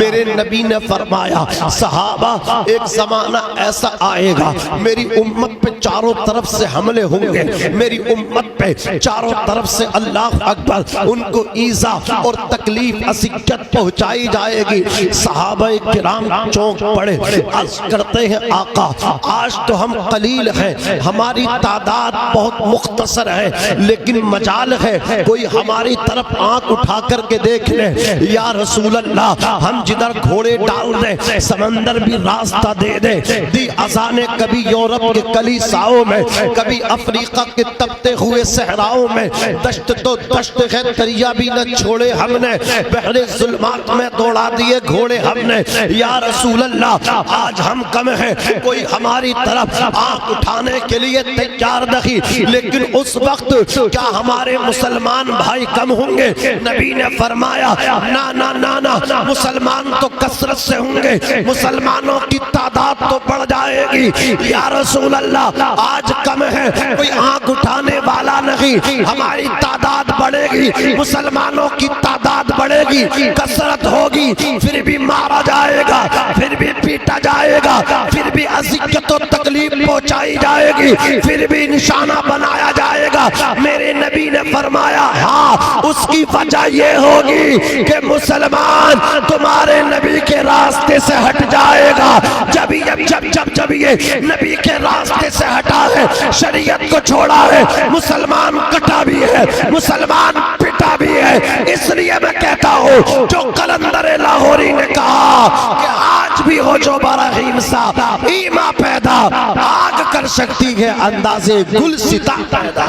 میرے نبی نے فرمایا صحابہ ایک زمانہ ایسا آئے گا میری امت پہ چاروں طرف سے حملے ہوں گے، میری امت پہ چاروں طرف سے اللہ اکبر ان کو ایذا اور تکلیف اذیت پہنچائی جائے گی۔ صحابہ کرام چونک پڑے، عرض کرتے ہیں آقا آج تو ہم قلیل ہیں، ہماری تعداد بہت مختصر ہے، لیکن مجال ہے کوئی ہماری طرف آنکھ اٹھا کر کے دیکھ لے۔ یا رسول اللہ ہم جدھر گھوڑے ڈال دیں سمندر بھی راستہ دے دے۔ دی اذانیں کبھی یورپ کے کلیساؤں میں، کبھی افریقہ کے تپتے ہوئے صحراؤں میں، دشت تو دشت ہے دریا بھی نہ چھوڑے ہم نے، بحر ظلمات میں دوڑا دیے گھوڑے ہم نے۔ یا رسول اللہ آج ہم کم ہیں، کوئی ہماری طرف آنکھ اٹھانے کے لیے تیار نہیں، لیکن اس وقت کیا ہمارے مسلمان بھائی کم ہوں گے؟ نبی نے فرمایا نا نا نا نا، مسلمان تو کثرت سے ہوں گے، مسلمانوں کی تعداد تو بڑھ جائے گی۔ یا رسول اللہ آج کم ہے، کوئی آنکھ اٹھانے والا نہیں، ہماری تعداد بڑھے گی، مسلمانوں کی تعداد بڑھے گی، کثرت ہوگی، پھر بھی مارا جائے گا، پھر بھی پیٹا جائے گا، پھر بھی اذیت و تکلیف پہنچائی جائے گی، پھر بھی نشانہ بنایا جائے گا۔ میرے نبی نے فرمایا ہاں اس کی وجہ یہ ہوگی کہ مسلمان تمہارے نبی کے راستے سے ہٹ جائے گا۔ جب یہ نبی کے راستے سے ہٹا ہے، شریعت کو چھوڑا ہے، مسلمان کٹا بھی ہے، مسلمان پٹا بھی ہے۔ اس لیے میں کہتا ہوں جو قلندر لاہوری نے کہا کہ آج بھی ہو جو براہیم سا ایما پیدا، آگ کر سکتی ہے اندازے گل ستا پیدا۔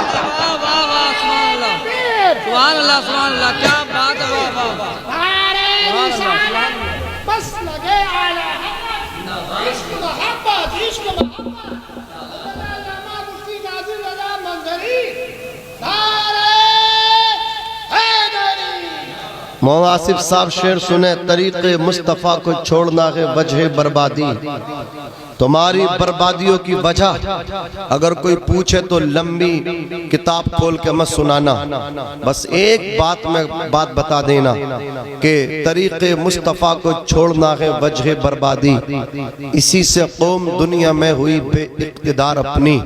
سبحان اللہ سبحان اللہ، کیا بات ہے، واہ واہ واہ۔ بس لگے آلہ عشق محبت، عشق محبت علامہ مفتی غازی رضا منظری نعرہ حیدری۔ مولانا آصف صاحب شعر سنے، طریق مصطفیٰ کو چھوڑنا ہے وجہ بربادی۔ تمہاری بربادیوں کی وجہ اگر کوئی پوچھے تو لمبی کتاب کھول کے مت سنانا، بس ایک بات بتا دینا کہ طریق مصطفیٰ کو چھوڑنا ہے وجہ بربادی، اسی سے قوم دنیا میں ہوئی بے اقتدار اپنی،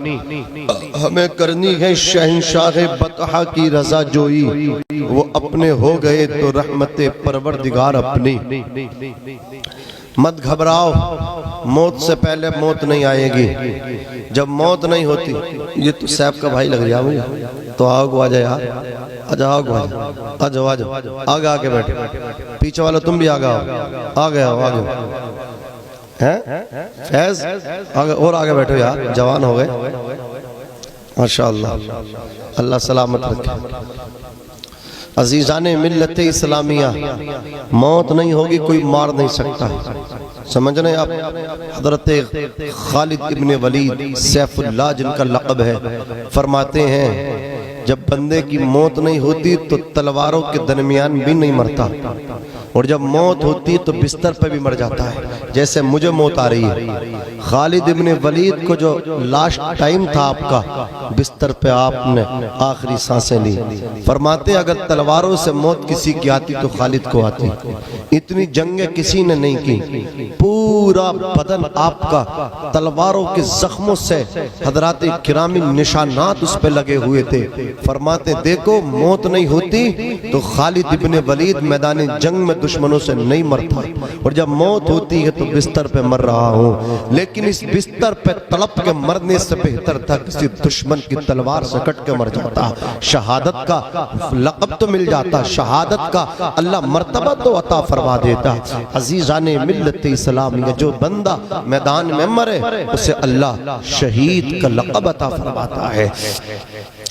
ہمیں کرنی ہے شہنشاہ بطحہ کی رضا جوئی، وہ اپنے ہو گئے تو رحمت پروردگار اپنی۔ مت گھبراؤ، موت سے پہلے موت نہیں آئے گی۔ جب موت نہیں ہوتی، یہ تو صاحب کا بھائی لگ رہا مجھے، تو آگو آ جائے یار، آ جاؤ آگے آگے بیٹھے، پیچھے والا تم بھی آگے آؤ، آگے آؤ آگے فیض آگے، اور آگے بیٹھو یار، جوان ہو گئے ماشاءاللہ، اللہ سلامت رکھے۔ عزیزان ملت اسلامیہ، موت نہیں ہوگی کوئی مار نہیں سکتا، سمجھ رہے ہیں آپ؟ حضرت خالد ابن ولید سیف اللہ جن کا لقب ہے، فرماتے ہیں جب بندے کی موت نہیں ہوتی تو تلواروں کے درمیان بھی نہیں مرتا، اور جب موت ہوتی تو بستر پہ بھی مر جاتا ہے، جیسے مجھے موت آ رہی ہے۔ خالد ابن ولید کو جو لاسٹ ٹائم تھا آپ کا، بستر پہ آپ نے آخری سانسیں لی، فرماتے اگر تلواروں سے موت کسی کی آتی تو خالد کو آتی۔ اتنی جنگیں کسی نے نہیں کی، پورا بدن آپ کا تلواروں کے زخموں سے حضرات کرامی نشانات اس پہ لگے ہوئے تھے، فرماتے دیکھو موت نہیں ہوتی تو خالد ابن ولید میدان جنگ میں دشمنوں سے نہیں مرتا، اور جب موت ہوتی ہے تو بستر پہ مر رہا ہوں، لیکن اس بستر پہ تڑپ کے مرنے سے بہتر تھا کسی دشمن کی تلوار سے کٹ کے مر جاتا، شہادت کا لقب تو مل جاتا، شہادت کا اللہ مرتبہ تو عطا فرما دیتا۔ عزیزان ملت اسلامیہ، جو بندہ میدان میں مرے اسے اللہ شہید کا لقب عطا فرماتا ہے۔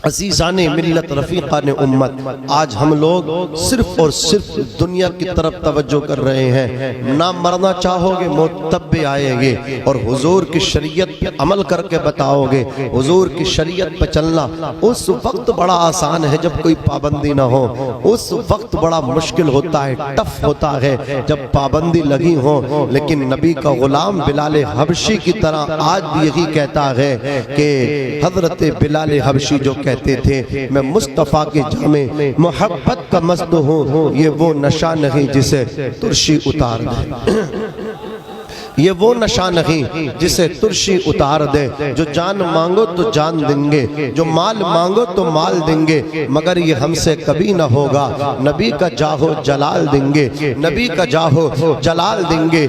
عزیزان ملت رفیقان امت، آج ہم لوگ صرف اور صرف دنیا کی طرف توجہ کر رہے ہیں، نہ مرنا چاہو گے موت تب بھی آئے گے، اور حضور کی شریعت پہ عمل کر کے بتاؤ گے، حضور کی شریعت پہ چلنا اس وقت بڑا آسان ہے جب کوئی پابندی نہ ہو، اس وقت بڑا مشکل ہوتا ہے، ٹف ہوتا ہے جب پابندی لگی ہو۔ لیکن نبی کا غلام بلال حبشی کی طرح آج بھی یہی کہتا ہے کہ حضرت بلال حبشی جو کہتا کہتے تھے میں مصطفیٰ کی جامع محبت کا مست ہوں، یہ وہ نشہ نہیں جسے ترشی اتار دے، یہ وہ نشہ نہیں جسے ترشی اتار دے۔ جو جان مانگو تو جان دیں گے، جو مال مانگو تو مال دیں گے، مگر یہ ہم سے کبھی نہ ہوگا، نبی کا جاہو جلال دیں گے، نبی کا جاہو جلال دیں گے۔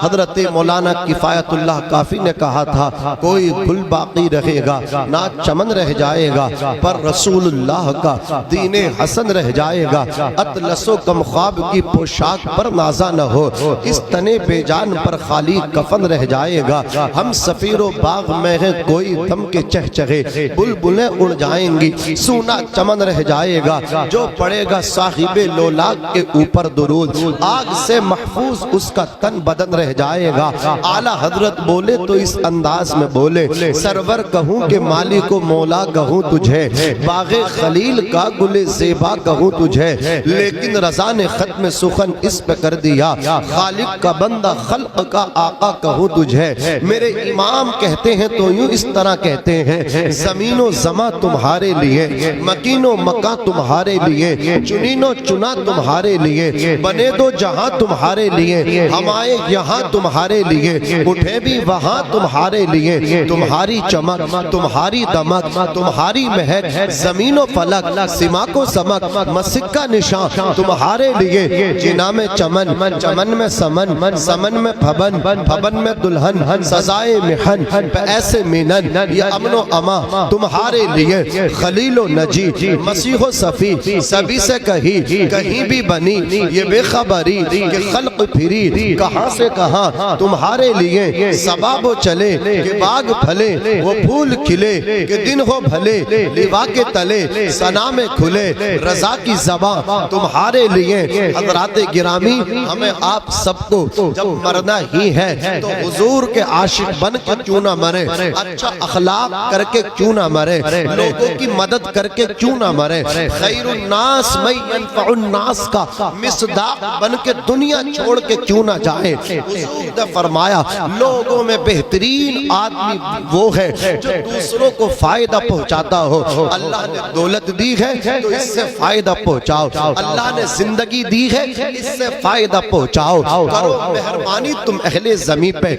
حضرت مولانا کفایت اللہ کافی نے کہا تھا کوئی گل باقی رہے گا نہ چمن رہ جائے گا، پر رسول اللہ کا دین حسن رہ جائے گا۔ اطلس و کم خواب کی پوشاک پر نازا نہ ہو، اس تنے بے جان پر خالی کفن رہ جائے گا۔ ہم سفیر و باغ میں ہیں کوئی دم کے چہچہے، بلبلیں اڑ جائیں گی، سونا چمن رہ جائے گا۔ جو پڑے گا صاحب لولاک کے اوپر درود، آگ سے محفوظ اس کا تن بدن رہ جائے گا۔ اعلیٰ حضرت بولے تو اس انداز میں بولے، سرور کہوں کہ مالک و مولا کہوں تجھے، باغ خلیل کا گل زیبا کہوں تجھے، لیکن رضا نے ختم سخن اس پہ کر دیا، خالق کا بندہ خلق کا آقا کہوں تجھے۔ میرے امام کہتے ہیں تو یوں اس طرح کہتے ہیں، زمین و زماں تمہارے لیے، مکین و مکان تمہارے لیے، چنین و چنا تمہارے لیے، بنے دو جہاں تمہارے لیے، ہم آئے یہاں تمہارے لیے، اٹھے بھی وہاں تمہارے لیے، تمہاری چمک تمہاری دمک تمہاری مہک، زمین و فلک سماک و سمک مسک کا نشان تمہارے لیے، جنا میں چمن چمن میں سمن سمن میں پھبن پھبن میں دلہن، سزائے محن پہ ایسے مینن، یہ امن و اما تمہارے لیے، خلیل و نجی مسیح و صفی سبھی سے کہیں بھی بنی، یہ بے خبری کہ خلق پھری کہاں سے کہاں تمہارے لیے، سباب و چلے کہ باغ پھلے وہ پھول کھلے کہ دن ہو بھلے، لیوا کے تلے ثنا میں کھلے رضا کی زباں تمہارے لیے۔ حضرات گرامی ہمیں آپ سب کو جب مرنا ہی ہے تو حضور کے عاشق بن کے کیوں نہ مرے، اچھا اخلاق کر کے کیوں نہ مرے، لوگوں کی مدد کر کے کیوں نہ مرے، خیر الناس من ينفع الناس کا مصداق بن کے دنیا چھوڑ کے کیوں نہ جائے۔ حضور نے فرمایا لوگوں میں بہترین آدمی وہ ہے جو دوسروں کو فائدہ پہنچاتا ہو۔ اللہ نے دولت دی ہے تو اس سے فائدہ پہنچاؤ، اللہ نے زندگی دی ہے اس سے فائدہ پہنچاؤ، کرو مہربانی تم اہل زمین پہ،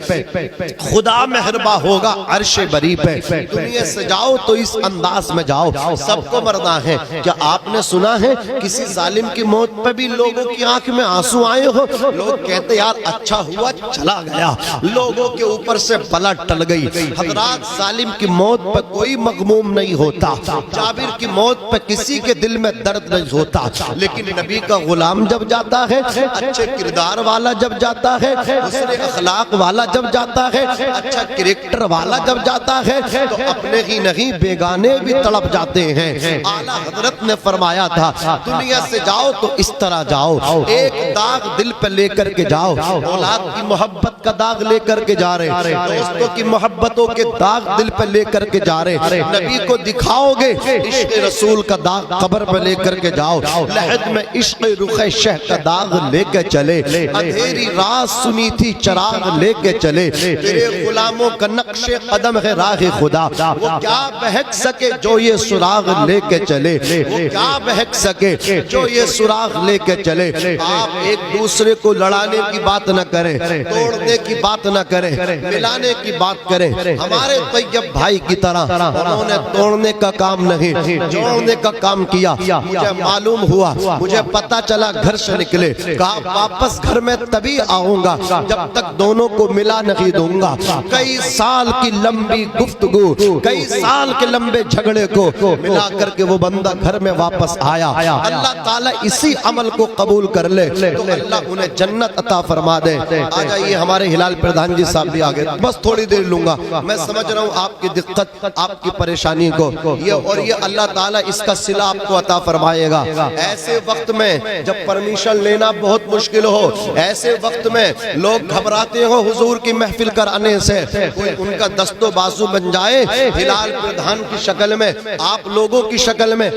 خدا مہرباں ہوگا عرش بری پہ۔ دنیا سے جاؤ تو اس انداز میں جاؤ، سب کو مرنا ہے۔ کیا آپ نے سنا ہے کسی ظالم کی موت پہ بھی لوگوں کی آنکھ میں آنسو آئے ہو؟ لوگ کہتے یار اچھا ہوا چلا گیا، لوگوں کے اوپر سے بلا ٹل گئی۔ حضرات ظالم کی موت پہ کوئی مغموم نہیں ہوتا، جابر کی موت پہ کسی کے دل میں درد نہیں ہوتا، لیکن نبی کا غلام جب جاتا ہے، اچھے کردار والا جب جاتا ہے، حسن اخلاق والا جب جاتا ہے، اچھا کریکٹر والا جب جاتا ہے، تو اپنے ہی نہیں بیگانے بھی تڑپ جاتے ہیں۔ اعلیٰ حضرت نے فرمایا تھا دنیا سے جاؤ تو اس طرح جاؤ، ایک داغ دل پہ لے کر کے جاؤ، اولاد کی محبت کا داغ لے کر کے جا رہے، دوستوں کی محبتوں کے داغ دل پہ لے کر کے جا رہے، نبی کو دکھاؤ گے عشق رسول کا داغ قبر پہ لے کر کے جاؤ، لحد میں عشق رخ شہ کا داغ لے کے چلے، اندھیری رات سنی تھی چراغ لے کے چلے، تیرے غلاموں کا نقش قدم ہے راہ خدا، وہ کیا بہک سکے جو یہ سراغ لے کے چلے، وہ کیا بہک سکے جو یہ سراغ لے کے چلے۔ آپ ایک دوسرے کو لڑانے کی بات نہ کریں، توڑنے کی بات نہ کریں، ملانے کی بات کریں۔ ہمارے طیب بھائی کی طرح انہوں نے توڑنے کا کام نہیں، جوڑنے کا کام کیا۔ مجھے معلوم ہوا، مجھے پتا چلا گھر سے نکلے، کہا واپس گھر میں تبھی آؤں گا جب تک دونوں کو ملا نہیں دوں گا۔ کئی سال کی لمبی گفتگو، کئی سال کے لمبے جھگڑے کو ملا کر کے وہ بندہ گھر میں واپس آیا۔ اللہ تعالیٰ اسی عمل کو قبول کر لے تو اللہ انہیں جنت عطا فرما دے۔ آ جائیے ہمارے ہلال پردھان جی صاحب بھی آگے، بس تھوڑی دیر لوں گا، میں سمجھ رہا ہوں آپ کی دقت، آپ کی پریشانی کو، اور یہ اللہ تعالیٰ اس کا صلہ آپ کو عطا فرمائے گا۔ ایسے وقت میں جب پرمیشن لینا بہت مشکل ہو، ایسے وقت میں لوگ گھبراتے ہو حضور کی محفل کرانے سے، کوئی ان کا دست و بازو بن جائے ہلال پردھان کی شکل میں، آپ لوگوں کی شکل میں،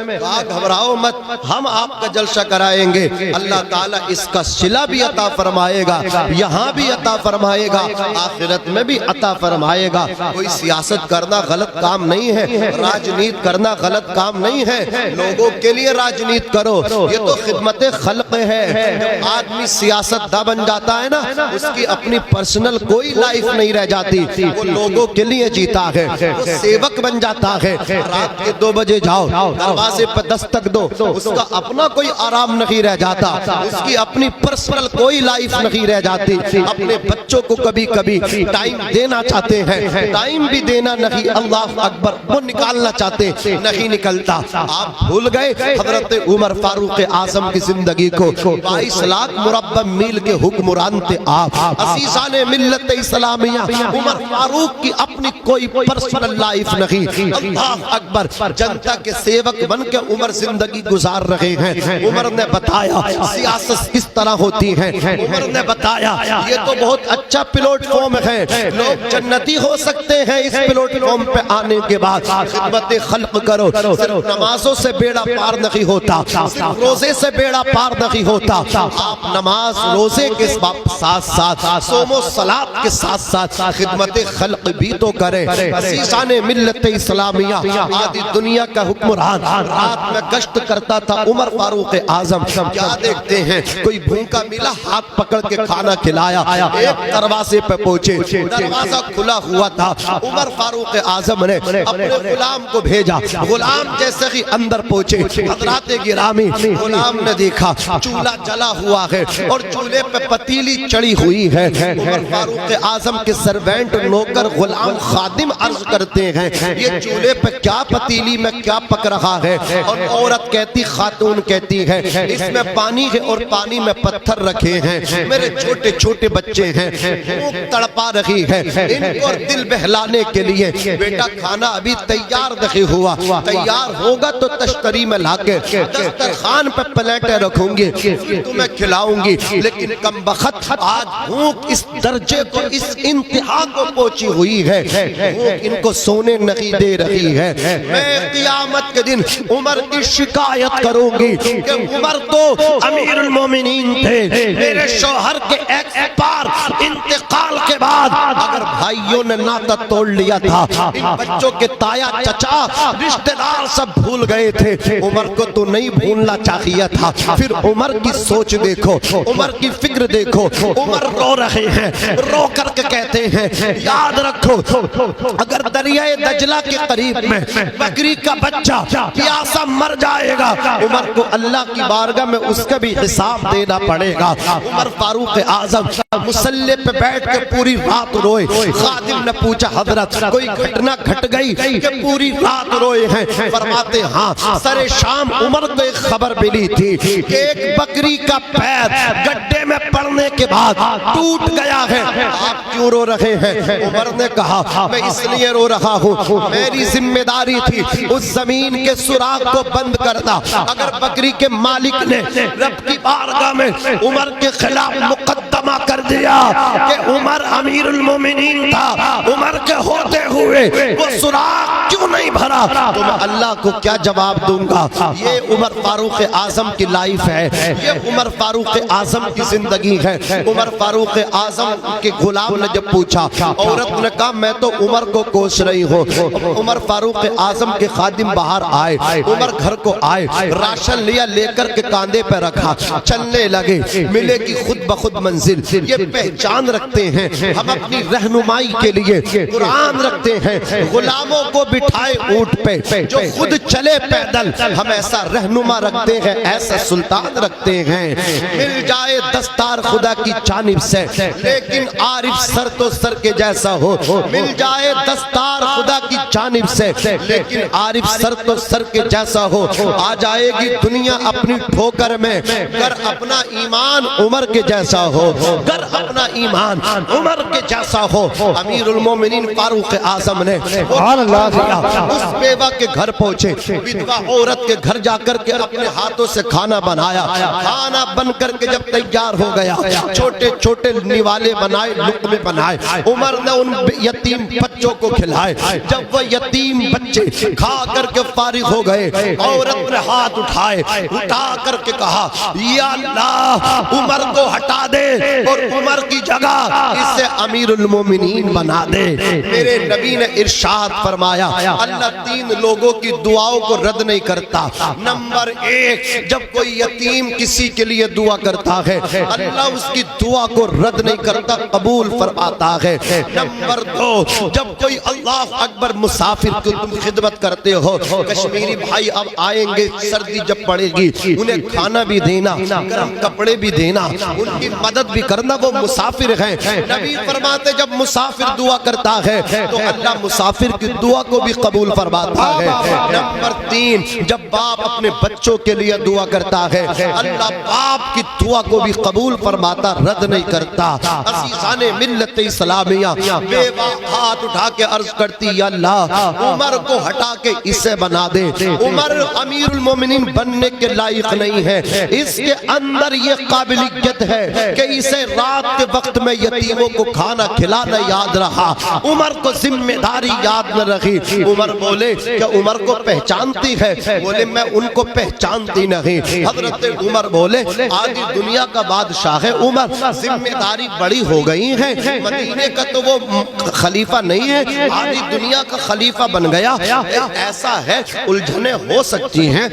گھبراؤ مت، ہم آپ کا جلسہ کرائیں گے، اللہ تعالیٰ اس کا صلہ بھی عطا فرمائے گا، یہاں بھی عطا فرمائے گا، آخرت میں بھی عطا فرمائے گا۔ کوئی سیاست کرنا غلط کام نہیں ہے، راجنیت کرنا غلط کام نہیں ہے، لوگوں کے لیے راجنیت کرو، یہ تو خدمت خلق ہے۔ جب آدمی سیاست دا بن جاتا ہے نا، اس کی اپنی پرسنل کوئی لائف نہیں رہ جاتی، وہ لوگوں کے لیے جیتا ہے، وہ سیوک بن جاتا ہے۔ رات کے 2 بجے جاؤ، دروازے پر دستک دو، اس کا اپنا کوئی آرام نہیں رہ جاتا، اس کی اپنی پرسنل کوئی لائف نہیں رہ جاتی۔ اپنے بچوں کو کبھی کبھی ٹائم دینا چاہتے ہیں، ٹائم بھی دینا نہیں، اللہ اکبر، وہ نکالنا چاہتے نہیں نکلتا۔ آپ بھول گئے حضرت عمر فاروق اعظم کی زندگی کو، 22 لاکھ مربع میل کے حکمران تھے آپ، عزیزان ملت اسلامیہ۔ عمر فاروق کی اپنی کوئی پرسنل لائف نہیں، اللہ اکبر، جنتا کے سیوک بن کے عمر زندگی گزار رہے ہیں۔ عمر نے بتایا سیاست کس طرح ہوتی ہے، عمر نے بتایا یہ تو بہت اچھا پلیٹ فارم ہے، لوگ جنتی ہو سکتے ہیں اس پلیٹ فارم پہ آنے کے بعد، خدمت خلق کرو، صرف نمازوں سے بیڑا پار نہیں ہوتا، صرف روزے سے بیڑا پار نہیں ہوتا، آپ نماز روزے کے ساتھ ساتھ صوم و صلاۃ کے ساتھ ساتھ خدمت خلق بھی تو کریں۔ عزیزان ملت اسلامیہ، آدھی دنیا کا حکمران رات میں گشت کرتا تھا عمر فاروق اعظم، کیا دیکھتے ہیں کوئی بھوکا ملا، ہاتھ پکڑ کے کھانا کھلایا، ایک دروازے پہ پہنچے، دروازہ کھلا ہوا تھا، عمر فاروق اعظم نے اپنے غلام کو بھیجا، غلام جیسے ہی اندر پہنچے، حضرات گرامی، غلام نے دیکھا چولہا جلا ہوا ہے اور چولہے پہ پتیلی چڑھی ہوئی ہے۔ عمر فاروق اعظم کے سروینٹ، نوکر، غلام، خادم عرض کرتے ہیں یہ چولہے پہ کیا پتیلی میں کیا پک رہا ہے، اور عورت کہتی، خاتون کہتی ہے اس میں پانی ہے اور پانی میں پتھر رکھے ہیں، میرے چھوٹے چھوٹے بچے ہیں، بھوک تڑپا رہی ہے، ان کو دل بہلانے کے لیے بیٹا کھانا ابھی تیار نہیں ہوا، تیار ہوگا تو تشتری میں لا کے دسترخوان پہ پلیٹیں رکھوں گی، تمہیں کھلاؤں گی، لیکن کم بخت آج بھوک اس درجے کو، اس انتہا کو پہنچی ہوئی ہے، بھوک ان کو سونے نہیں دے رہی ہے۔ میں قیامت کے دن عمر کی شکایت کروں گی کہ عمر تو امیر المومنین تھے، میرے شوہر کے ایکسپائر انتقال کے بعد اگر بھائیوں نے ناتا توڑ لیا تھا، ان بچوں کے تایا چچا رشتہ دار سب بھول گئے تھے، عمر کو تو نہیں بھولنا چاہیے تھا۔ پھر عمر کی سوچ دیکھو، عمر کی فکر دیکھو، عمر رو رہے ہیں، رو کر کے کہتے ہیں یاد رکھو اگر دریائے دجلہ کے قریب میں بکری کا بچہ پیاسا مر جائے گا، عمر کو اللہ کی بارگاہ میں اس کا بھی حساب دینا پڑے گا۔ عمر فاروق اعظم مصلی پہ بیٹھ کے پوری رات روئے، خادم نے پوچھا حضرت کوئی گھٹنا گھٹ گئی کہ پوری رات روئے ہیں؟ فرماتے ہاں، سر شام عمر کو ایک خبر ملی تھی کہ ایک بکری کا پیر گڈھے میں پڑنے کے بعد ٹوٹ گیا ہے، آپ کیوں رو رہے ہیں؟ عمر نے کہا میں اس لیے رو رہا ہوں، میری ذمہ داری تھی اس زمین کے سوراخ کو بند کرنا، اگر بکری کے مالک نے رب کی بارگاہ میں عمر کے خلاف مقدمہ کر دیا کہ عمر امیر المومنین تھا، عمر کے ہوتے ہوئے وہ سوراخ کیوں نہیں بھرا، تو میں اللہ کو کیا جواب دوں گا؟ یہ عمر فاروق اعظم کی لائف ہے، یہ عمر فاروق اعظم کی زندگی ہے۔ عمر فاروق اعظم کے غلام نے جب پوچھا، عورت نے کہا میں تو عمر کو کوس رہی ہوں۔ عمر فاروق اعظم کے خادم باہر آئے، عمر گھر کو آئے، راشن لیا، لے کر کے کاندھے پہ رکھا، چلنے لگے، ملے گی خود بخود منزل۔ یہ پہچان رکھتے ہیں ہم اپنی رہنمائی کے لیے، قرآن رکھتے ہیں، غلاموں کو بٹھائے اونٹ پہ جو خود چلے پیدل، ہم ایسا رہنما رکھتے ہیں، ایسا سلطان رکھتے ہیں۔ مل جائے دستار خدا کی جانب سے لیکن عارف سر تو سر کے جیسا ہو، مل جائے دستار خدا کی جانب سے لیکن عارف سر تو سر کے جیسا ہو، آ جائے گی دنیا اپنی ٹھوکر میں، گر اپنا ایمان عمر کے جیسا ہو، گر اپنا ایمان عمر کے جیسا ہو۔ امیر المومنین فاروق اعظم نے اس بیوہ کے گھر پہنچے، بدوا عورت کے گھر جا کر کے اپنے ہاتھوں سے کھانا بنایا، کھانا بن کر کے جب تیار ہو گیا، چھوٹے چھوٹے نوالے بنائے، لقمے بنائے، عمر نے ان یتیم بچوں کو کھلائے۔ جب وہ یتیم بچے کھا کر کے فارغ ہو گئے، عورت نے ہاتھ اٹھائے، اٹھا کر کے کہا یا اللہ عمر کو ہٹا دے اور عمر کی جگہ اسے امیر المومنین بنا دے۔ میرے نبی نے ارشاد فرمایا اللہ 3 لوگوں کی دعاؤں کو رد نہیں کرتا۔ نمبر 1، جب کوئی یتیم کسی کے لیے دعا کرتا ہے اللہ اس کی دعا کو رد نہیں کرتا، قبول فرماتا ہے۔ نمبر 2، جب کوئی اللہ اکبر مسافر کی تم خدمت کرتے ہو، کشمیری بھائی اب آئیں گے، سردی جب پڑے گی انہیں کھانا بھی دینا، گرم کپڑے بھی دینا، ان کی مدد بھی کرنا، وہ مسافر ہیں۔ نبی فرماتے جب مسافر دعا کرتا ہے تو اللہ مسافر کی دعا کو بھی قبول فرماتا ہے۔ نمبر 3، جب باپ اپنے بچوں کے لیے دعا کرتا ہے اللہ باپ کی دعا کو بھی قبول فرماتا، رد نہیں کرتا۔ عزیزان ملت اسلامیہ، بیوہ ہاتھ اٹھا کے عرض کرتی یا اللہ عمر کو ہٹا کے اسے بنا دے۔ عمر امیر المومنین بننے کے لائق نہیں ہے، اس کے اندر یہ قابلیت ہے کہ اسے رات کے وقت میں یتیموں کو کھانا کھلانا یاد رہا، عمر کو ذمہ داری یاد نہ رہی۔ عمر بولے کہ عمر کو پہچانتی ہے؟ بولے میں ان کو پہچانتی نہیں۔ حضرت عمر بولے آج دنیا کا بادشاہ ہے عمر، ذمہ داری بڑی ہو گئی ہے، مدینے کا تو وہ خلیفہ نہیں ہے، آج دنیا کا خلیفہ بن گیا۔ ایسا ہے الجھنیں ہو سکتی ہیں،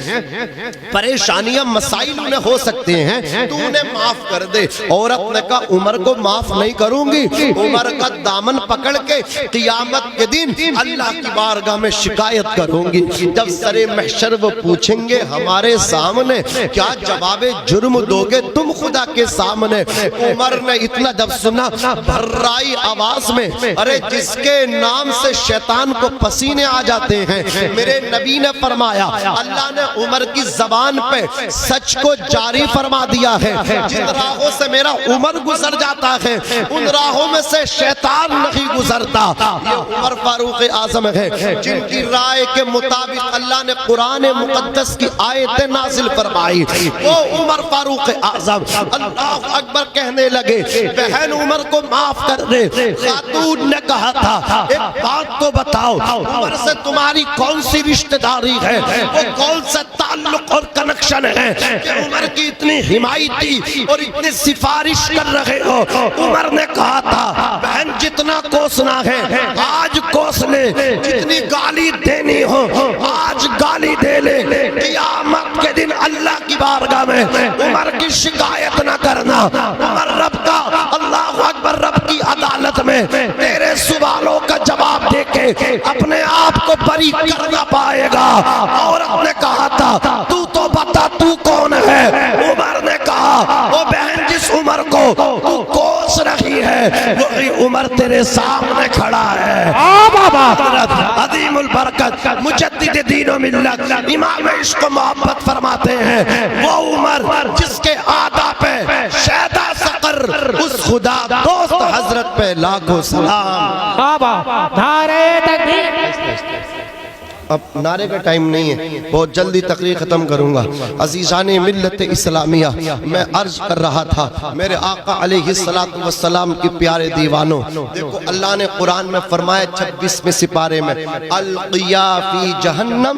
پریشانیاں مسائل انہیں ہو سکتے ہیں، تو انہیں معاف کر دے۔ عورت نے کہا عمر کو معاف نہیں کروں گی، عمر کا دامن پکڑ کے قیامت کے دن اللہ کی بارگاہ میں شکایت کروں گی۔ جب سرے محشر وہ پوچھیں گے ہمارے سامنے کیا جواب جرم دو گے تم خدا کے سامنے؟ عمر نے اتنا جب سنا بھرائی آواز میں، ارے جس کے نام سے شیطان کو پسینے آ جاتے ہیں، میرے نبی نے فرمایا اللہ نے عمر کی زبان پہ سچ کو جاری فرما دیا ہے، جن راہوں سے میرا عمر گزر جاتا ہے ان راہوں میں سے شیطان نہیں گزرتا۔ یہ عمر فاروق اعظم ہے جن کی رائے کے مطابق اللہ نے قرآن مقدس کی آیت نازل فرمائی۔ وہ عمر فاروق اعظم اللہ اکبر کہنے لگے بہن عمر کو معاف کر دے۔ خاتون نے کہا تھا ایک بات تو بتاؤ عمر سے تمہاری کون سی رشتہ داری ہے، وہ کون سا تعلق اور کنیکشن ہے کہ عمر کی اتنی حمایتی اور اتنی سفارش کر رہے ہو؟ عمر نے کہا تھا بہن جتنا کوسنا ہے آج کوس لے، جتنی گالی دینی ہو آج گالی دے لے، قیامت کے دن اللہ کی بارگاہ میں عمر کی شکایت نہ کرنا۔ عمر رب کا اللہ اکبر رب کی عدالت میں تیرے سوالوں کا جواب دے کے اپنے آپ کو بری کرنا پائے گا۔ عورت نے کہا تھا تو بتا تو کون ہے؟ عمر نے کہا وہ بہن جس عمر کو تو کوس رہی ہے وہی عمر تیرے سامنے کھڑا ہے۔ حضرت عظیم البرکت مجدد دین و ملت امام عشق و محبت فرماتے ہیں وہ عمر جس کے آدھا پہ شیدہ سقر اس خدا دوست حضرت پہ لاکھوں سلام۔ اب نعرے کا ٹائم نہیں ہے، بہت جلدی تقریر ختم کروں گا۔ عزیزان ملت اسلامیہ، میں عرض کر رہا تھا میرے آقا علیہ السلام کی پیارے دیوانوں، دیکھو اللہ نے قرآن میں فرمایا 26ویں سپارے میں القیا فی جہنم،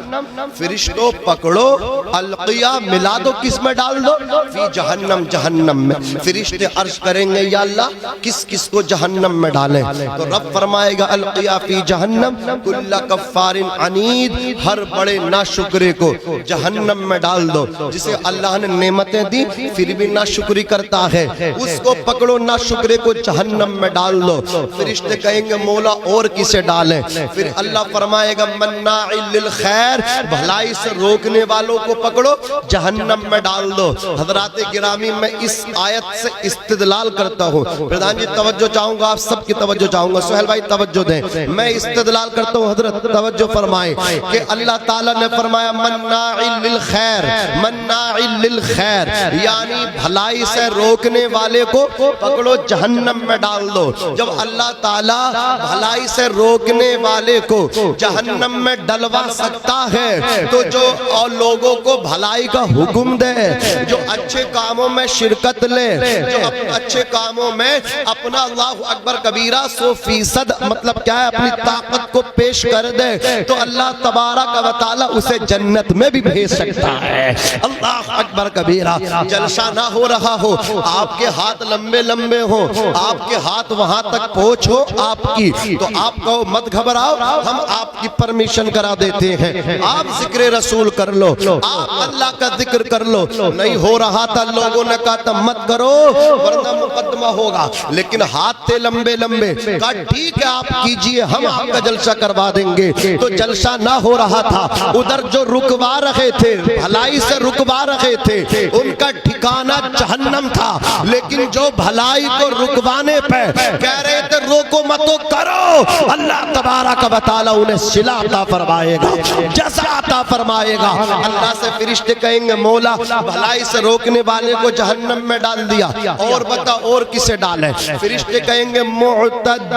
فرشتوں پکڑو، القیا ملا دو، کس میں ڈال دو؟ فی جہنم، جہنم میں۔ فرشتے عرض کریں گے یا اللہ کس کس کو جہنم میں ڈالیں؟ تو رب فرمائے گا القیا فی جہنم کل کفار عنید، ہر بڑے ناشکرے کو جہنم میں ڈال دو۔ جسے اللہ نے نعمتیں دی پھر بھی ناشکری کرتا ہے اس کو پکڑو، ناشکرے کو جہنم میں ڈال دو۔ فرشتے کہیں گے مولا اور کسے ڈالیں؟ پھر اللہ فرمائے گا مناع للخیر، بھلائی سے روکنے والوں کو پکڑو جہنم میں ڈال دو۔ حضرات گرامی میں اس آیت سے استدلال کرتا ہوں، پردھان جی توجہ چاہوں گا، آپ سب کی توجہ چاہوں گا، سہیل بھائی توجہ دیں، میں استدلال کرتا ہوں، حضرت توجہ فرمائیں۔ کہ اللہ تعالیٰ نے فرمایا مناع للخیر، مناع للخیر، یعنی بھلائی سے روکنے والے کو پکڑو جہنم میں ڈال دو۔ جب اللہ تعالیٰ بھلائی سے روکنے والے کو جہنم میں ڈلوا سکتا ہے تو جو اور لوگوں کو بھلائی کا حکم دے، جو اچھے کاموں میں شرکت لے، جو اچھے کاموں میں اپنا اللہ اکبر کبیرہ 100% مطلب کیا ہے اپنی طاقت کو پیش کر دے، تو اللہ تبارک و تعالی اسے جنت میں بھی بھیج سکتا ہے۔ اللہ اکبر کبیرہ۔ جلسہ نہ ہو رہا ہو، آپ کے ہاتھ لمبے لمبے ہوں، آپ کے ہاتھ وہاں تک پہنچ ہو آپ کی، تو آپ کو مت گھبراؤ، ہم آپ کی پرمیشن کرا دیتے ہیں۔ آپ ذکر رسول کر لو، آپ اللہ کا ذکر کر لو۔ نہیں ہو رہا تھا، لوگوں نے کہا تھا مت کرو ورنہ مقدمہ ہوگا، لیکن ہاتھ تھے لمبے لمبے، کہا ٹھیک ہے آپ کیجئے، ہم آپ کا جلسہ کروا دیں گے۔ تو جلسہ نہ ہو رہا تھا، ادھر جو رکوا رہے تھے، بھلائی سے رکوا رہے تھے، ان کا ٹھکانہ جہنم تھا، لیکن جو بھلائی کو رکوانے پہ کہہ رہے تھے روکو متو کرو، اللہ تبارک و تعالی انہیں صلہ عطا فرمائے گا، جزا عطا فرمائے گا۔ اللہ سے فرشتے کہیں گے مولا بھلائی سے روکنے والے کو جہنم میں ڈال دیا، اور بتا اور کسے ڈالے؟ فرشتے کہیں گے معتد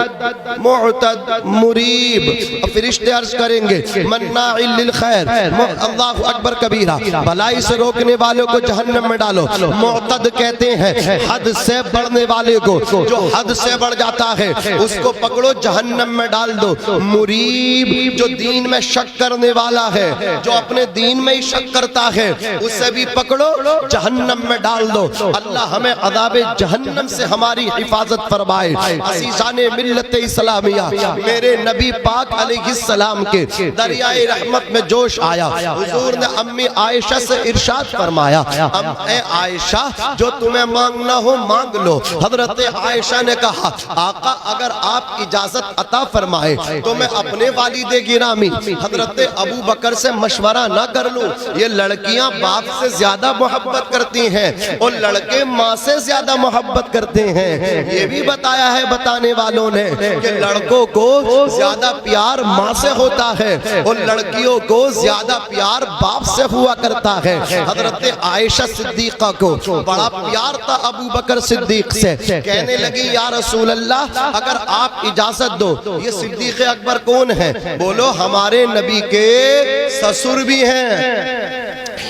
معتد مریب، فرشتے عرض کریں گے مناع للخیر، اللہ اکبر کبیرہ، بھلائی سے روکنے والے کو جہنم میں ڈالو۔ معتد کہتے ہیں حد سے بڑھنے والے کو، جو حد سے بڑھ جاتا ہے اس کو پکڑو جہنم میں ڈال دو۔ مریب جو دین میں شک کرنے والا ہے، جو اپنے دین میں ہی شک کرتا ہے، اسے بھی پکڑو جہنم میں ڈال دو۔ اللہ ہمیں عذاب جہنم سے ہماری حفاظت فرمائے۔ عزیزان ملت اسلامیہ، میرے نبی پاک علیہ السلام کے دریائے رحمت میں جوش آیا، حضور نے امی عائشہ سے ارشاد فرمایا اے عائشہ جو تمہیں مانگنا ہو مانگ لو۔ حضرت عائشہ نے کہا آقا اگر آپ اجازت عطا فرمائے تو میں اپنے والد گرامی حضرت ابو بکر سے مشورہ نہ کر لوں؟ یہ لڑکیاں باپ سے زیادہ محبت کرتی ہیں اور لڑکے ماں سے زیادہ محبت کرتے ہیں۔ یہ بھی بتایا ہے بتانے والوں نے کہ لڑکوں کو زیادہ پیار ماں سے ہوتا ہے اور لڑکیوں کو زیادہ پیار باپ سے ہوا کرتا ہے۔ حضرت عائشہ صدیقہ کو بڑا پیار تھا ابو بکر صدیق سے، کہنے لگی یا رسول اللہ اگر آپ اجازت دو، یہ صدیق اکبر کون ہے؟ بولو ہمارے نبی کے سسر بھی ہیں۔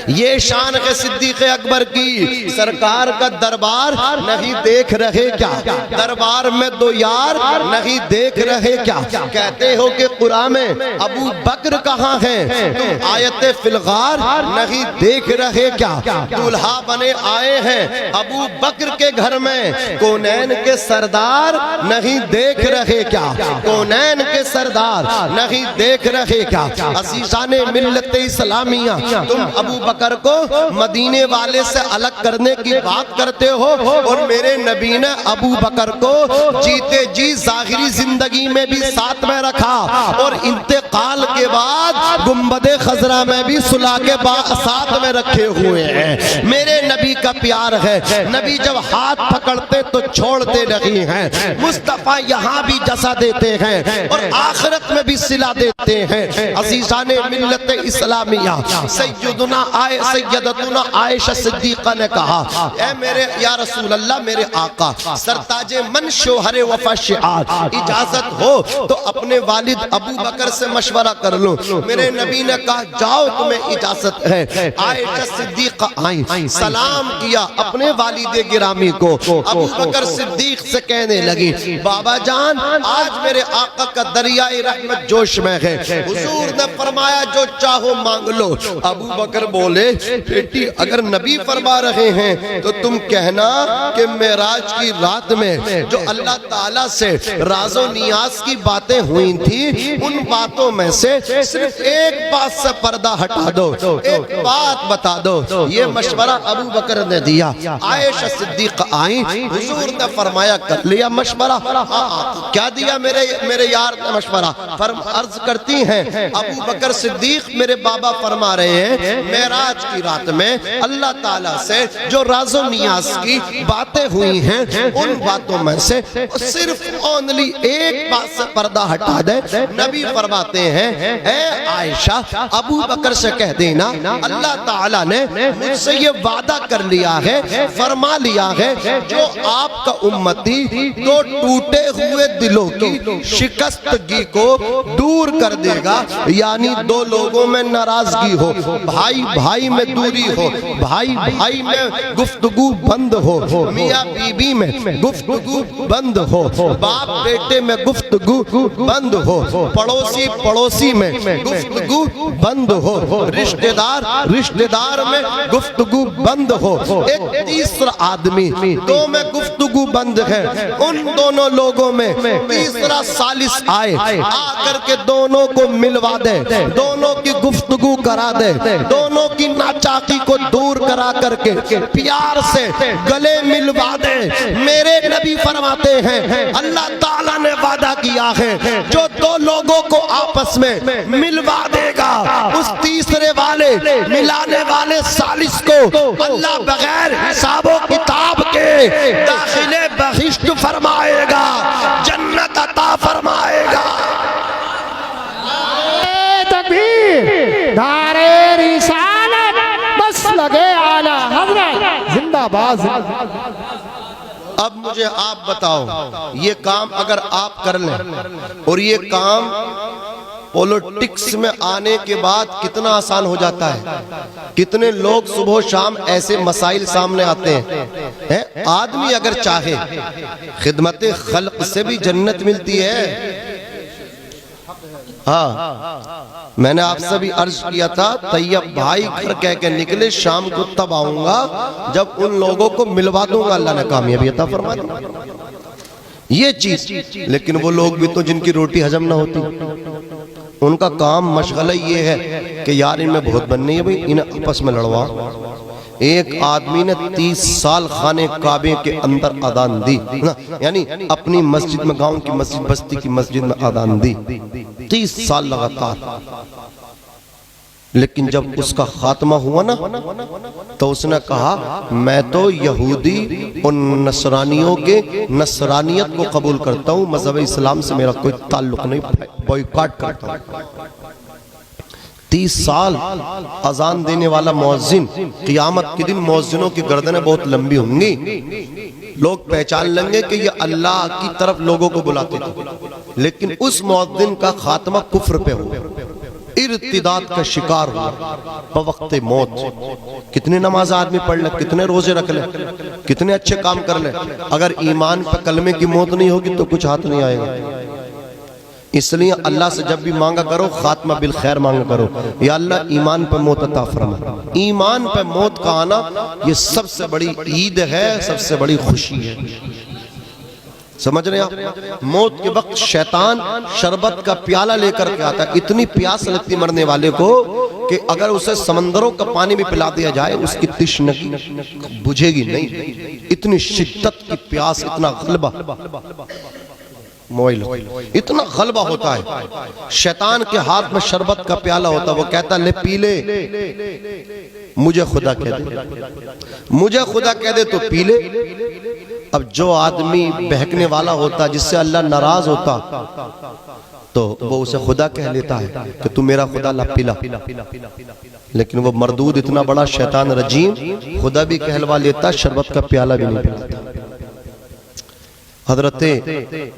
یہ شان ہے صدیق اکبر کی، سرکار کا دربار نہیں دیکھ رہے کیا؟ دربار میں دو یار نہیں دیکھ رہے کیا؟ کہتے ہو کہ قرآن میں ابو بکر کہاں ہیں؟ تم آیت فی الغار نہیں دیکھ رہے کیا؟ دولہا بنے آئے ہیں ابو بکر کے گھر میں، کونین کے سردار نہیں دیکھ رہے کیا؟ کونین کے سردار نہیں دیکھ رہے کیا؟ عزیزان ملت اسلامیہ، تم ابو بکر کو مدینے والے سے الگ کرنے کی بات کرتے ہو، اور میرے نبی نے ابو بکر کو جیتے جی ظاہری زندگی میں بھی ساتھ میں رکھا، اور انتقال کے بعد گنبد خضرا میں بھی صلح کے بعد ساتھ میں رکھے ہوئے ہیں۔ میرے نبی کا پیار ہے، نبی جب ہاتھ پکڑتے تو چھوڑتے نہیں ہیں۔ مصطفیٰ یہاں بھی جزا دیتے ہیں اور آخرت میں بھی صلہ دیتے ہیں۔ عزیزان ملت اسلامیہ، سیدتنا عائشہ صدیقہ نے کہا اے میرے یا رسول اللہ میرے آقا سرتاج من شوہر وفا شعار، اجازت ہو تو اپنے والد ابو بکر سے مشورہ کر لوں۔ میرے نبی نے کہا جاؤ تمہیں اجازت ہے۔ عائشہ صدیقہ آئیں، سلام کیا اپنے والد گرامی کو، ابو بکر صدیق سے کہنے لگی بابا جان آج میرے آقا کا دریائے رحمت جوش میں ہے، حضور نے فرمایا جو چاہو مانگ لو۔ ابو بکر بولے بیٹی اگر نبی فرما رہے ہیں تو تم کہنا کہ معراج کی رات میں جو اللہ تعالیٰ سے راز و نیاز کی باتیں ہوئی تھی ان باتوں میں سے صرف ایک بات سے پردہ ہٹا دو، ایک بات بتا دو۔ یہ مشورہ ابو بکر نے دیا۔ عائشہ صدیق آئیں، حضور نے فرمایا کر لیا مشورہ؟ کیا دیا میرے یار ہے مشورہ. عرض کرتی ہیں ابو بکر صدیق میرے بابا فرما رہے ہیں معراج کی رات میں اللہ تعالیٰ سے جو راز و نیاز کی باتیں ہوئی ہیں ان باتوں میں سے صرف اونلی ایک بات سے پردہ ہٹا دے. نبی فرماتے ہیں اے عائشہ ابو بکر سے کہہ دینا اللہ تعالیٰ نے مجھ سے یہ وعدہ کر لیا ہے, فرما لیا ہے, جو آپ کا امتی دو ٹوٹے ہوئے دلوں کی شکستگی کو دور کر دے گا, یعنی دو لوگوں میں ناراضگی ہو, بھائی بھائی میں دوری ہو, بھائی بھائی میں گفتگو بند ہو, میاں بیوی میں گفتگو بند ہو, باپ بیٹے میں گفتگو بند ہو, پڑوسی پڑوسی میں گفتگو بند ہو, رشتہ دار میں گفتگو بند ہو, ایک تیسرا آدمی دو میں گفتگو بند ہے, ان دونوں لوگوں میں تیسرا ثالث آئے, آ کر کے دونوں کو ملوا دے, دونوں کی گفتگو کرا دے, دونوں کی ناچاقی کو دور کرا کر کے پیار سے گلے ملوا دے. میرے نبی فرماتے ہیں اللہ تعالیٰ نے وعدہ کیا ہے جو دو لوگوں کو آپس میں ملوا دے گا اس تیسرے والے ملانے والے ثالث کو اللہ بغیر حساب و کتاب کے داخل بہشت فرمائے گا, جنت عطا فرمائے گا. تکبیر, نعرہ رسالت, بس لگے اعلیٰ حضرت زندہ باد. اب مجھے آپ بتاؤ یہ کام اگر آپ کر لیں اور یہ کام پولیٹکس میں آنے کے بعد کتنا آسان ہو جاتا ہے, کتنے لوگ صبح و شام ایسے مسائل سامنے آتے ہیں. آدمی اگر چاہے خدمت خلق سے بھی جنت ملتی ہے. ہاں میں نے آپ سے بھی عرض کیا تھا طیب بھائی گھر کہہ کے نکلے, شام کو تب آؤں گا جب ان لوگوں کو ملوا دوں گا, اللہ نے کامیابی عطا فرما دوں یہ چیز. لیکن وہ لوگ بھی تو جن کی روٹی ہضم نہ ہوتی, ان کا کام مشغلہ یہ ہے کہ یار ان میں بہت بننی ہے بھئی انہیں آپس میں لڑوا. ایک آدمی نے 30 سال خانے کعبے کے اندر اذان دی, یعنی اپنی مسجد میں, گاؤں کی مسجد, بستی کی مسجد میں اذان دی 30 سال لگاتار. لیکن جب اس کا خاتمہ ہوا نا تو اس نے کہا میں تو یہودی اور نصرانیوں کے نصرانیت کو قبول کرتا ہوں, مذہب اسلام سے میرا کوئی تعلق نہیں, بائیکاٹ کرتا ہوں. 30 سال اذان دینے والا مؤذن, قیامت کے دن مؤذنوں کی گردنیں بہت لمبی ہوں گی, لوگ پہچان لیں گے کہ یہ اللہ کی طرف لوگوں کو بلاتے تھے. لیکن اس مؤذن کا خاتمہ کفر پہ ہوا, ارتداد کا شکار ہوا بوقت موت. کتنے نماز آدمی پڑھ لے, کتنے روزے رکھ لے, کتنے اچھے کام کر لے, اگر ایمان پہ کلمے کی موت نہیں ہوگی تو کچھ ہاتھ نہیں آئے گا. اس لیے اللہ سے جب بھی مانگا کرو خاتمہ بالخیر مانگا کرو, یا اللہ ایمان پہ موت عطا فرما. ایمان پہ موت کا آنا یہ سب سے بڑی عید ہے, سب سے بڑی خوشی ہے. سمجھ رہے ہیں؟ موت کے وقت شیطان شربت کا پیالہ لے کر کے آتا ہے, اتنی پیاس لگتی مرنے والے کو کہ اگر اسے سمندروں کا پانی بھی پلا دیا جائے اس کی تشنگی بجھے گی نہیں, اتنی شدت کی پیاس, اتنا غلبہ اتنا غلبہ ہوتا ہے. شیطان کے ہاتھ میں شربت کا پیالہ ہوتا, وہ کہتا لے پی لے, مجھے خدا کہہ دے, مجھے خدا کہہ دے تو پی لے. اب جو آدمی بہکنے والا ہوتا, جس سے اللہ ناراض ہوتا, تو وہ اسے خدا کہہ لیتا ہے کہ تو میرا خدا لا پلا. لیکن وہ مردود اتنا بڑا شیطان رجیم خدا بھی کہلوا لیتا, شربت کا پیالہ بھی نہیں پلاتا. حضرت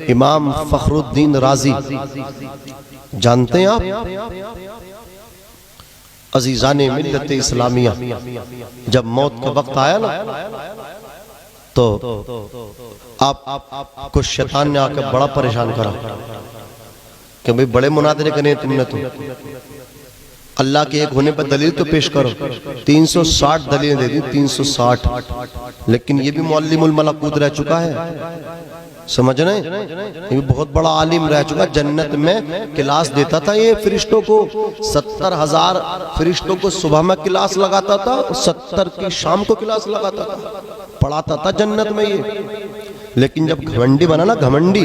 امام فخر الدین رازی جانتے ہیں آپ, عزیزان ملت اسلامیہ, جب موت کا وقت آیا نا تو آپ کو شیطان نے آ کے بڑا پریشان کرا کہ بھئی بڑے مناظرے کرنے تم نے, تو اللہ کے ایک ہونے پر دلیل تو پیش کرو. 360 دلیلیں دے دی, 360. لیکن یہ بھی معلم الملکوت رہ چکا ہے, سمجھ رہے ہیں, یہ بھی بہت بڑا عالم رہ چکا. جنت میں کلاس دیتا تھا یہ فرشتوں کو, 70,000 فرشتوں کو صبح میں کلاس لگاتا تھا, 70 کی شام کو کلاس لگاتا تھا, پڑھاتا تھا جنت میں یہ. لیکن جب گھمنڈی بنا نا, گھمنڈی,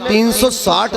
360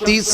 30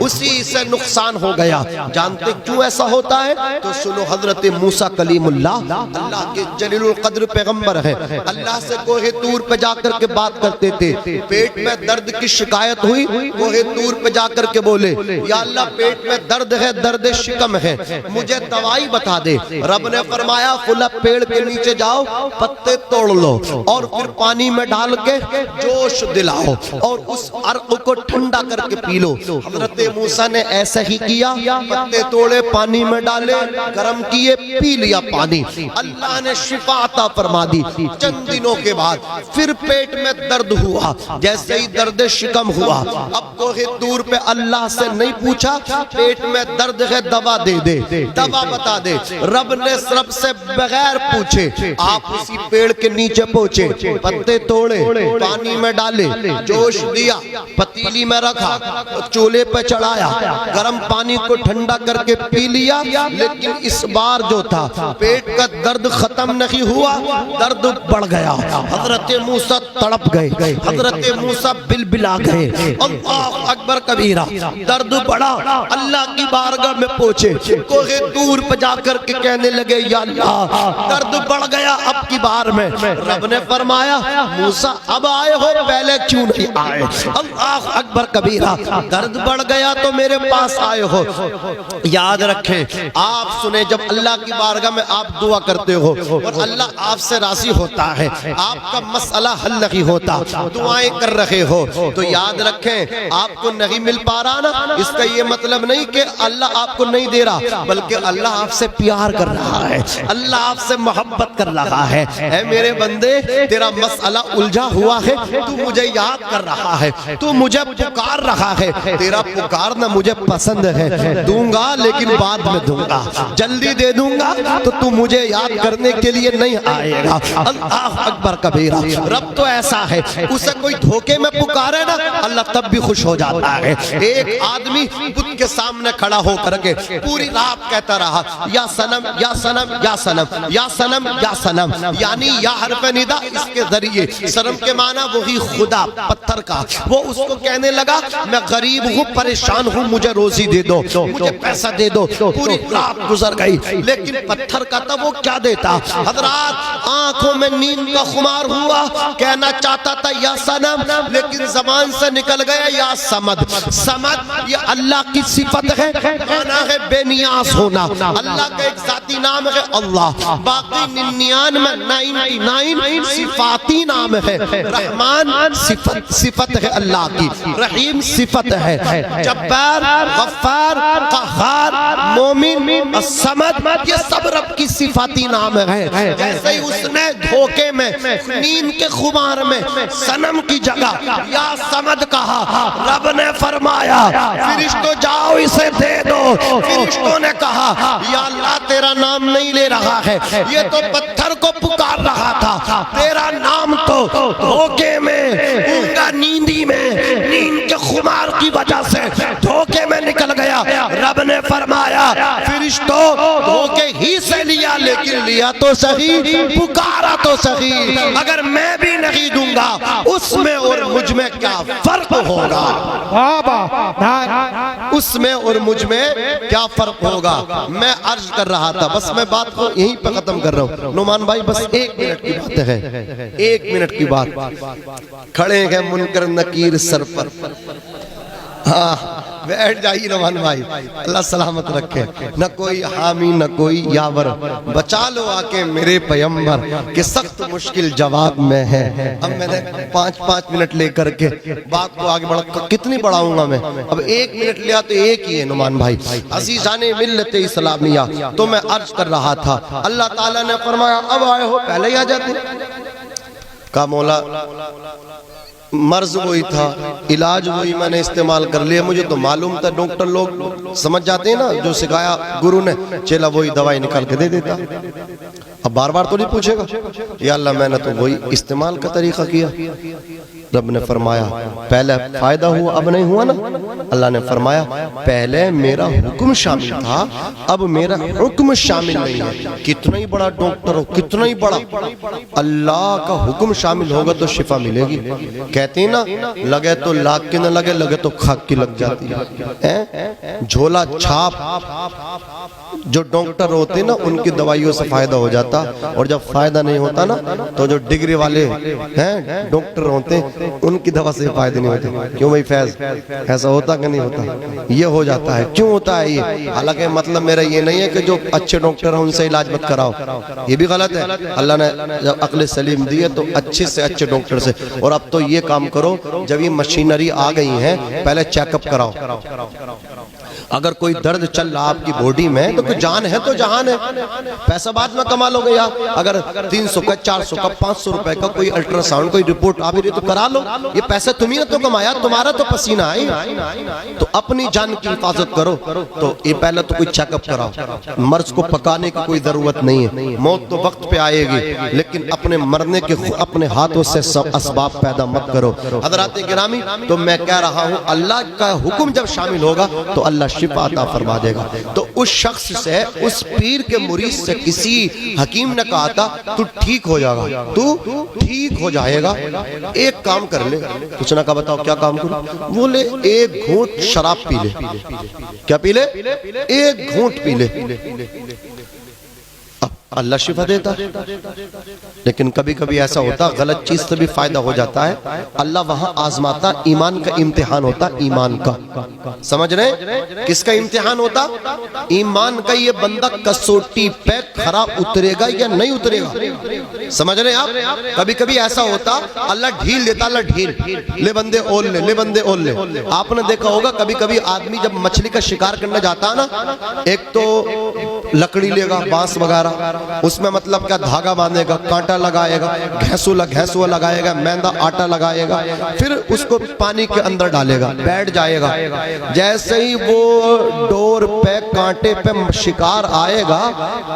اسی سے نقصان ہو گیا۔ جانتے کیوں ایسا ہوتا ہے؟ تو سنو، حضرت موسیٰ کلیم اللہ، اللہ کے جلیل القدر پیغمبر ہے، اللہ سے کوہ طور پہ جا کر کے بات کرتے تھے۔ پیٹ میں درد کی شکایت ہوئی، کوہ طور پہ جا کر کے بولے یا اللہ پیٹ میں درد ہے، درد شکم ہے، مجھے دوائی بتا دے۔ رب نے فرمایا فلاں پیڑ کے نیچے جاؤ، پتے توڑ لو اور پھر پانی میں ڈال کے جوش دلاؤ اور اس عرق کو ٹھنڈا کر کے پی لو۔ حضرت موسیٰ نے ایسا ہی کیا، پتے توڑے، پانی میں ڈالے، گرم کیے، پی لیا پانی، اللہ نے شفا عطا فرما دی۔ چند دنوں کے بعد پھر پیٹ میں درد ہوا، جیسے ہی درد شکم ہوا، اب کوہ طور پہ اللہ سے نہیں پوچھا پیٹ میں درد ہے دوا دے دے، دوا بتا دے، رب نے رب سے بغیر پوچھے آپ اسی پیڑ کے نیچے پہنچے، پتے توڑے، پانی میں ڈالے، جوش دیا، پتیلی میں رکھا، چولہے پہ چڑھایا، گرم پانی کو ٹھنڈا کر کے پی لیا۔ لیکن اس بار جو تھا پیٹ کا درد ختم نہیں ہوا، درد بڑھ گیا۔ حضرت موسیٰ تڑپ گئے، حضرت موسیٰ بلبلا گئے، اللہ اکبر کبیرہ، درد بڑھا، اللہ کی بارگاہ میں پہنچے، کوہ طور پہ جا کر کے کہنے لگے یا اللہ درد بڑھ گیا اب کی بار میں۔ رب نے فرمایا موسیٰ اب آئے ہو، پہلے کیوں نہیں آئے؟ اللہ اکبر کبیرہ، درد بڑھ گیا تو میرے پاس آئے ہو۔ یاد رکھیں، آپ سنیں، جب اللہ کی بارگاہ میں آپ دعا کرتے ہو اور اللہ آپ سے راضی ہوتا ہے، آپ کا مسئلہ حل نہیں ہوتا، دعائیں کر رہے ہو تو یاد رکھیں آپ کو نہیں مل پا رہا نا، اس کا یہ مطلب نہیں کہ اللہ آپ کو نہیں دے رہا، بلکہ اللہ آپ سے پیار کر رہا ہے، اللہ آپ سے محبت کر رہا ہے۔ اے میرے بندے، تیرا مسئلہ الجھا ہوا ہے، تو مجھے یاد کر رہا ہے، تو مجھے پکار رہا ہے، تیرا پکارنا مجھے پسند ہے، دوں گا لیکن بعد میں دوں گا، جلدی دے دوں گا تو تو مجھے یاد کرنے کے لیے نہیں آئے گا۔ اللہ اکبر کبیرہ، رب تو ایسا ہے، اسے کوئی دھوکے میں پکارے نا اللہ تب بھی خوش ہو جاتا ہے۔ ایک آدمی بت کے سامنے کھڑا ہو کر کے پوری رات کہتا رہا یا صنم یا صنم یا صنم یا صنم یا صنم، یعنی یا حرف ندا، اس کے ذریعے صنم کے معنی وہی خدا پتھر کا، وہ اس کو کہنے لگا میں غریب ہوں، پریشان ہوں، مجھے روزی دے دو، مجھے پیسہ دے دو۔ پوری رات گزر گئی لیکن پتھر کا تھا وہ کیا دیتا؟ حضرات آنکھوں میں نیند کا خمار ہوا، کہنا چاہتا تھا یا صنم، لیکن زبان سے نکل گیا یا صمد۔ صمد یہ اللہ کی صفت ہے، معنی ہے بے نیاز ہونا، اللہ کا ایک ذاتی نام ہے اللہ، باقی 99 صفاتی نام ہے۔ رحمان صفت ہے اللہ کی، رحیم صفت ہے، جبار، غفار، قہار، مومن، الصمد، یہ سب رب کی صفاتی نام ہے۔ جیسے ہی اس نے دھوکے میں نیند کے خمار میں صنم کی جگہ یا صمد کہا، رب نے فرمایا فرشتوں جاؤ اسے دے دو۔ فرشتوں نے کہا یا اللہ تیرا نام نہیں لے رہا ہے، یہ تو پتھر کو پکار رہا تھا، تیرا نام تو دھوکے میں، اونگا نیندی میں، نیند کے خمار کی وجہ سے دھوکے میں نکل گیا۔ رب نے فرمایا فرشتوں دھوکے ہی سے لیا، لیکن لیا تو صحیح، پکارا تو صحیح، اگر میں بھی نہیں دوں گا اس میں اور مجھ میں کیا فرق ہوگا؟ اس میں اور مجھ میں کیا فرق ہوگا؟ میں عرض کر رہا تھا، بس میں بات کو یہیں پہ ختم کر رہا ہوں نعمان بھائی، بس 1 منٹ کی بات ہے، 1 منٹ کی بات۔ کھڑے ہیں منکر نکیر سر پر، ہاں بیٹھ جائیے نعمان بھائی، اللہ سلامت رکھے، نہ کوئی حامی نہ کوئی یاور، بچا لو آ کے میرے پیمبر کہ سخت مشکل جواب میں ہے۔ اب میں نے 5 منٹ لے کر کے بات کو آگے بڑھا، کتنی بڑھاؤں گا میں؟ اب 1 منٹ لیا تو ایک ہی ہے نعمان بھائی، عزیزان ملت اسلامیہ۔ تو میں عرض کر رہا تھا اللہ تعالیٰ نے فرمایا اب آئے ہو، پہلے ہی آ جاتے۔ کہا مولا مرض وہی تھا، علاج وہی میں نے استعمال کر لیا، مجھے تو معلوم تھا، ڈاکٹر لوگ سمجھ جاتے ہیں نا، جو سکھایا گرو نے چیلا وہی دوائی نکال کے دے دیتا۔ اب بار بار تو نہیں پوچھے گا یا اللہ میں نے تو وہی استعمال کا طریقہ کیا، رب نے فرمایا پہلے فائدہ ہوا اب نہیں ہوا نا؟ اللہ نے فرمایا پہلے میرا حکم شامل تھا اب میرا حکم شامل نہیں ہے. کتنا ہی بڑا ڈاکٹر ہو کتنا ہی بڑا, اللہ کا حکم شامل ہوگا تو شفا ملے گی. کہتے ہیں نا لگے تو لاکھ کی نہ لگے, لگے تو خاک کی لگ جاتی ہے. جھولا چھاپ جو ڈاکٹر ہوتے ہیں نا ان کی دوائیوں سے فائدہ ہو جاتا, اور جب فائدہ نہیں ہوتا نا تو جو ڈگری والے ہیں ڈاکٹر ہوتے ہیں ان کی دوا سے فائدہ نہیں ہوتے. کیوں بھائی فیض ایسا ہوتا کہ نہیں ہوتا؟ یہ ہو جاتا ہے. کیوں ہوتا ہے یہ؟ حالانکہ مطلب میرا یہ نہیں ہے کہ جو اچھے ڈاکٹر ہیں ان سے علاج مت کراؤ, یہ بھی غلط ہے. اللہ نے جب عقل سلیم دی ہے تو اچھے سے اچھے ڈاکٹر سے. اور اب تو یہ کام کرو جب یہ مشینری آ گئی ہیں پہلے چیک اپ کراؤ. اگر کوئی درد چل رہا آپ کی باڈی میں تو کوئی جان ہے تو جہان ہے. پیسہ بعد میں کما لو گے یار. اگر 300 کا 400 کا 500 روپے کا کوئی الٹرا ساؤنڈ کوئی رپورٹ آ بھی رہی تو کرا لو. یہ پیسہ تمہیں تو کمایا, تمہارا تو پسینہ آئی. تو اپنی جان کی حفاظت کرو تو یہ پہلے تو کوئی چیک اپ کراؤ. مرض کو پکانے کی کوئی ضرورت نہیں ہے, موت تو وقت پہ آئے گی, لیکن اپنے مرنے کے اپنے ہاتھوں سے اسباب پیدا مت کرو. حضرات گرامی تو میں کہہ رہا ہوں اللہ کا حکم جب شامل ہوگا تو اللہ شفا عطا فرما دے گا. تو اس شخص سے, اس پیر کے مرید سے کسی حکیم نے کہا تھا تو ٹھیک ہو جائے گا, تو ٹھیک ہو جائے گا. ایک کام کر لے. کچھ نہ کہا بتاؤ کیا کام کرو؟ بولے ایک گھونٹ شراب پی لے. کیا پی لے؟ ایک گھونٹ پی لے. اللہ شفا دیتا. لیکن کبھی کبھی ایسا ہوتا غلط چیز سے بھی فائدہ ہو جاتا ہے. اللہ وہاں آزماتا, ایمان کا امتحان ہوتا, ایمان کا. سمجھ رہے کس کا امتحان ہوتا؟ ایمان کا. یہ بندہ کسوٹی پہ کھرا اترے گا یا نہیں اترے گا. سمجھ رہے آپ؟ کبھی کبھی ایسا ہوتا اللہ ڈھیل دیتا, اللہ ڈھیل لے بندے اول لے, لے بندے اول لے. آپ نے دیکھا ہوگا کبھی کبھی آدمی جب مچھلی کا شکار کرنے جاتا ہے نا, ایک تو لکڑی لے گا بانس وغیرہ, اس میں مطلب کیا دھاگا باندھے گا, کانٹا لگائے گا, گھیسو لگائے گا, میندہ آٹا لگائے گا, پھر اس کو پانی کے اندر ڈالے گا, بیٹھ جائے گا. جیسے ہی وہ ڈور پہ کانٹے پہ شکار آئے گا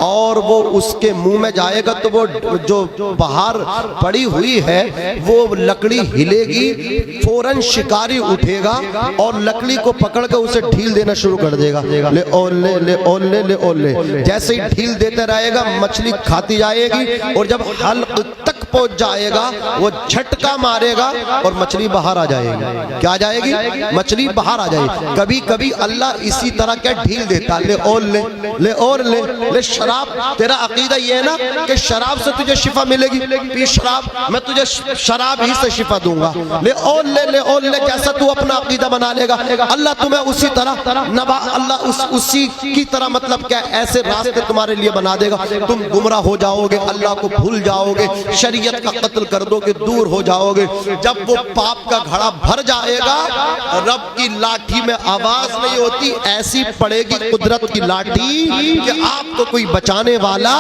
اور وہ اس کے منہ میں جائے گا تو وہ جو باہر پڑی ہوئی ہے وہ لکڑی ہلے گی, فوراً شکاری اٹھے گا اور لکڑی کو پکڑ کے اسے ڈھیل دینا شروع کر دے گا. لے اول لے, لے اول لے, لے اول لے. جیسے ہی ڈھیل دیتے رہے گا مچھلی کھاتی جائے گی, اور جب حلق تک پہنچ جائے گا وہ جھٹکا مارے گا اور مچھلی باہر آ جائے گی. کیا آ جائے گی؟ مچھلی باہر آ جائے گی. کبھی کبھی اللہ اسی طرح کیا ڈھیل دیتا, لے اور لے, لے اور لے, لے شراب. تیرا عقیدہ یہ ہے نا کہ شراب سے تجھے شفا ملے گی, پی شراب, میں تجھے شراب ہی سے شفا دوں گا. لے اور لے, لے اور لے. جیسا تو اپنا عقیدہ بنا لے گا اللہ تمہیں اسی طرح اللہ اسی کی طرح مطلب کیا ایسے راستے تمہارے لیے بنا دے گا. تم گمراہ ہو جاؤ گے, اللہ کو بھول جاؤ گے, شریعت کا قتل کر دو گے, دور ہو جاؤ گے. جب وہ پاپ کا گھڑا بھر جائے گا رب کی لاٹھی میں آواز نہیں ہوتی, ایسی پڑے گی قدرت کی لاٹھی کہ آپ کو کوئی بچانے والا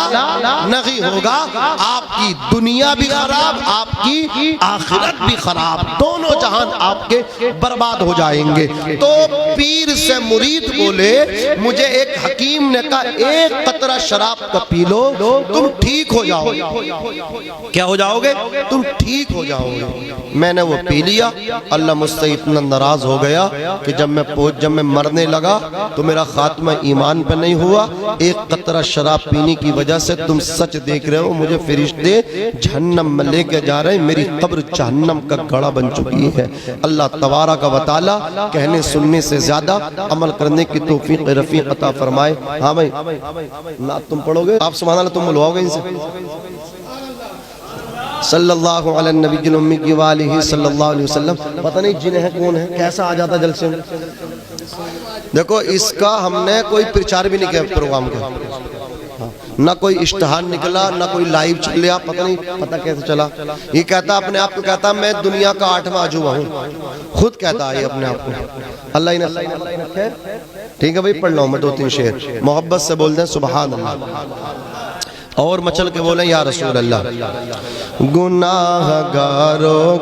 نہیں ہوگا. آپ کی دنیا بھی خراب, آپ کی آخرت بھی خراب, دونوں جہان آپ کے برباد ہو جائیں گے. تو پیر سے مرید بولے مجھے ایک حکیم نے کہا ایک قطرہ شراب کا پی لو تم ٹھیک ہو جاؤ گے. کیا ہو جاؤ گے؟ تم ٹھیک ہو جاؤ گے. میں نے وہ پی لیا. اللہ مجھ سے اتنا ناراض ہو گیا کہ جب میں مرنے لگا تو میرا خاتمہ ایمان پہ نہیں ہوا. ایک قطرہ شراب پینے کی وجہ سے تم سچ دیکھ رہے ہو مجھے فرشتے جہنم میں لے کے جا رہے ہیں. میری قبر جہنم کا گڑھا بن چکی ہے. اللہ تبارک و تعالی کہنے سننے سے زیادہ عمل کرنے کی توفیق رفیق عطا فرمائے. ہاں بھائی نعت تم پڑھو گے, آپ سبحان اللہ تم بلواؤ گے ان سے. صلی اللہ علی النبی الامی کی والہ صلی اللہ علیہ وسلم. پتہ نہیں جن ہے کون ہے, کیسا آ جاتا جلسے میں. دیکھو اس کا ہم نے کوئی پرچار بھی نہیں کیا پروگرام کا, نہ کوئی اشتہار نکلا, نہ کوئی لائیو چلیا, پتہ نہیں پتہ کیسے چلا. یہ کہتا اپنے آپ کو کہتا میں دنیا کا 8واں عجوبہ ہوں, خود کہتا ہے اپنے آپ کو. اللہ ہی نہ ٹھیک ہے بھائی, پڑھ لو میں 2-3 شعر محبت سے بول دیں سبحان اللہ, اور مچل کے بولیں یا رسول اللہ. گناہ گاروں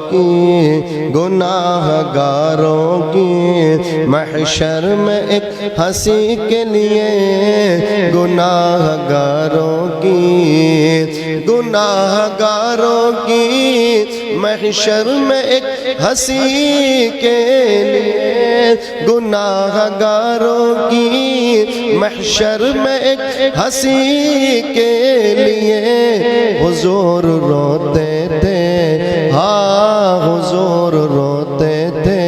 کی محشر میں ایک ہنسی کے لیے, گناہ گاروں کی گناہ گاروں کی محشر میں ایک ہنسی کے لیے، گناہ گاروں کی محشر میں ایک ہنسی کے لیے حضور روتے تھے، ہاں حضور روتے تھے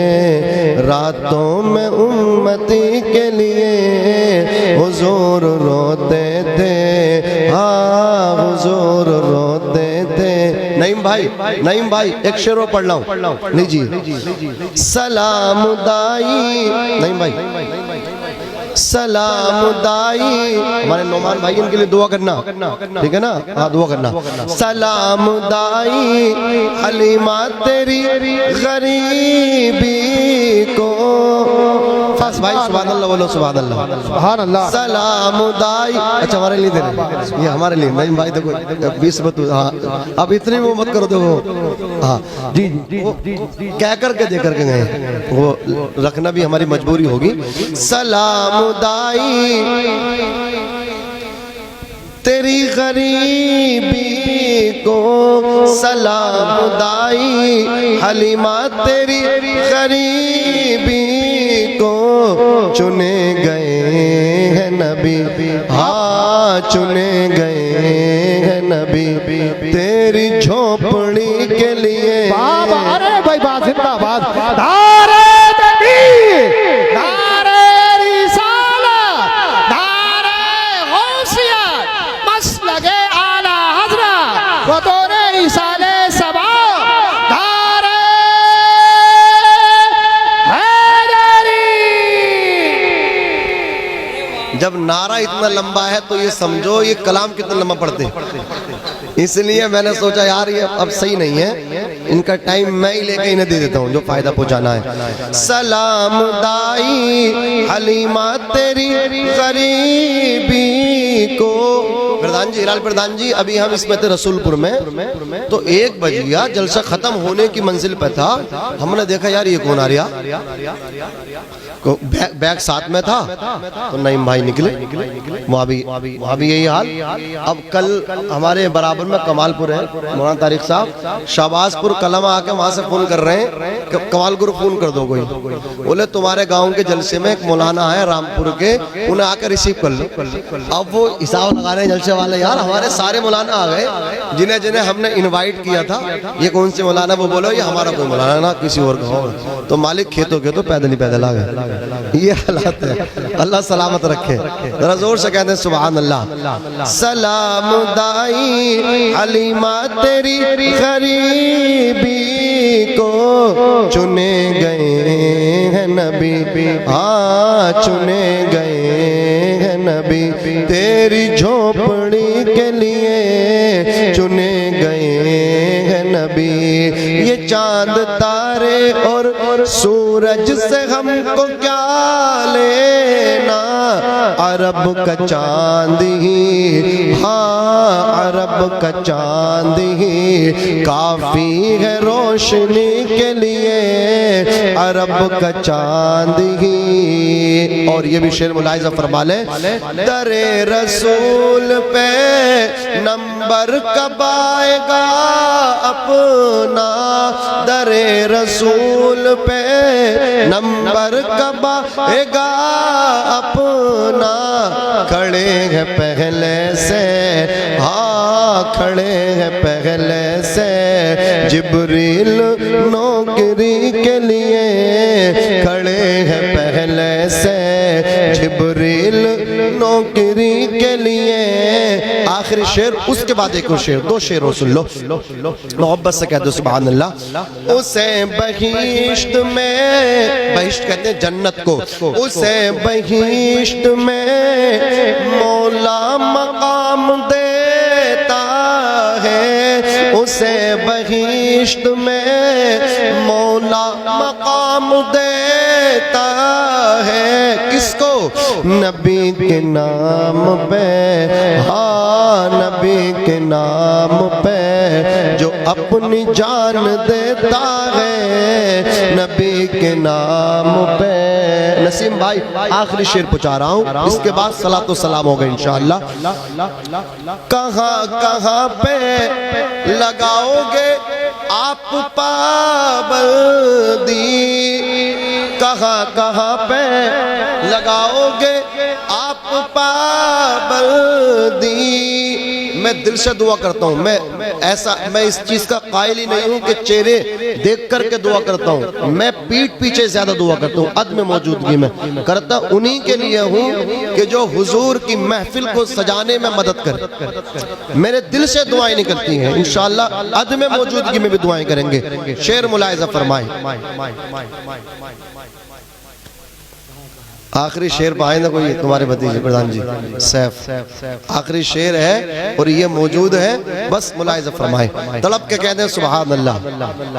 راتوں میں امتی کے لیے، حضور روتے تھے، ہاں حضور روتے تھے۔ نعیم بھائی ایک شعر اور پڑھ لاؤں لیجیے۔ سلام دائی، نعیم بھائی سلام دائی، ہمارے نعمان بھائی ان کے لیے دعا کرنا، ٹھیک ہے نا؟ ہاں دعا کرنا۔ سلام دائی حلیمہ تیری غریبی کو، بھائی سبحان اللہ بولو، سبحان اللہ سبحان اللہ۔ سلام دائی، اچھا ہمارے لیے دے رہے، یہ ہمارے لیے نعیم بھائی دیکھو 20 بتو، ہاں اب اتنی وہ مت کرو دیکھو، ہاں جی کہہ کر کے دے کر کے گئے، وہ رکھنا بھی ہماری مجبوری ہوگی۔ سلام دائی تیری غریبی کو، سلام دائی حلیمہ تیری غریبی کو، چنے گئے ہیں نبی، ہاں چنے گئے ہیں نبی تیری جھوپڑی کے لیے۔ بابا ارے بھائی بات زندہ باد، نعرہ تکبیر، نعرہ رسالت، نعرہ غوثیت، مسلک اعلی حضرت بطور ایصال ثواب، نعرہ حیدری۔ جب نعرہ اتنا لمبا ہے تو یہ سمجھو یہ کلام کتنا لمبا پڑھتے ہیں، اس لیے میں نے سوچا یار یہ اب صحیح نہیں ہے، ان کا ٹائم میں ہی لے کے انہیں دے دیتا ہوں جو فائدہ پہنچانا ہے۔ سلام دائی حلیمہ تیری غریبی کو، پردھان جی، ہلال پردھان جی، ابھی ہم اس میں تھے رسول پور میں، تو 1 بجے جلسہ ختم ہونے کی منزل پہ تھا، ہم نے دیکھا یار یہ کون آ رہا، بیگ ساتھ میں تھا، تو نعیم بھائی نکلے، وہاں بھی یہی حال۔ اب کل ہمارے برابر میں کمال پور ہے، مولانا طارق صاحب شہباز پور کلمہ آ کے وہاں سے فون کر رہے ہیں، کمال گرو فون کر دو کوئی، بولے تمہارے گاؤں کے جلسے میں ایک مولانا ہے رامپور کے، انہیں آ کے ریسیو کر لو۔ اب وہ حساب لگا رہے ہیں جلسے والے، یار ہمارے سارے مولانا آ گئے جنہیں ہم نے انوائٹ کیا تھا، یہ کون سے مولانا؟ وہ بولو یہ ہمارا کوئی مولانا نہ کسی اور کا، تو مالک کھیتوں کے تو پیدل ہی پیدل آ گئے۔ یہ حالات ہے، اللہ سلامت رکھے، ذرا زور سے کہتے ہیں سبحان اللہ۔ سلام دائی حلیمہ تیری غریبی کو، چنے گئے ہیں نبی، ہاں چنے گئے ہیں نبی تیری جھوپڑی کے لیے، چنے گئے ہیں نبی۔ یہ چاند تارے اور سورج سے ہم کو کیا لینا، عرب کا چاند ہی، ہاں عرب کا چاند ہی کافی ہے روشنی کے لیے، عرب کا چاند ہی۔ اور یہ بھی شعر ملاحظہ فرما لیں، در رسول پہ نمبر کب آئے گا اپنا، در رسول پہ نمبر کب آئے گا اپنا، کھڑے ہیں پہلے سے، ہاں کھڑے ہیں پہلے سے جبریل نوکری کے لیے، کھڑے ہیں پہلے سے جبریل نوکری کے لیے۔ آخری شعر، اس کے بعد ایک اور شعر، 2 شعر اور سن لو، محبت سے کہہ دو سبحان اللہ۔ اسے بہشت میں، بہشت کہتے ہیں جنت کو، اسے بہشت میں مولا مقام دیتا ہے، اسے بہشت میں مولا مقام دیتا ہے، کس کو؟ نبی کے نام پہ، ہاں نبی کے نام پہ جو اپنی جان دیتا ہے، نبی کے نام پہ نسیم بھائی آخری شعر پہنچا رہا ہوں، اس کے بعد صلاۃ و سلام ہوگا انشاءاللہ۔ کہاں کہاں پہ لگاؤ گے آپ پابندی، کہاں کہاں پہ لگاؤ گے آپ پابندی۔ میں دل سے دعا کرتا ہوں، میں اس چیز کا قائل ہی نہیں ہوں کہ چہرے دیکھ کر کے دعا کرتا ہوں، میں پیٹھ پیچھے زیادہ دعا کرتا ہوں، عدم موجودگی میں کرتا انہی کے لیے ہوں کہ جو حضور کی محفل کو سجانے میں مدد کرے۔ میرے دل سے دعائیں نکلتی ہیں، انشاءاللہ عدم موجودگی میں بھی دعائیں کریں گے۔ شعر ملاحظہ فرمائیں، آخری شعر پہ آئیں نا کوئی تمہارے بھتیجے پردھان جی سیف، آخری شعر ہے اور یہ موجود ہے، بس ملاحظہ فرمائیں، تڑپ کے کہتے ہیں سبحان اللہ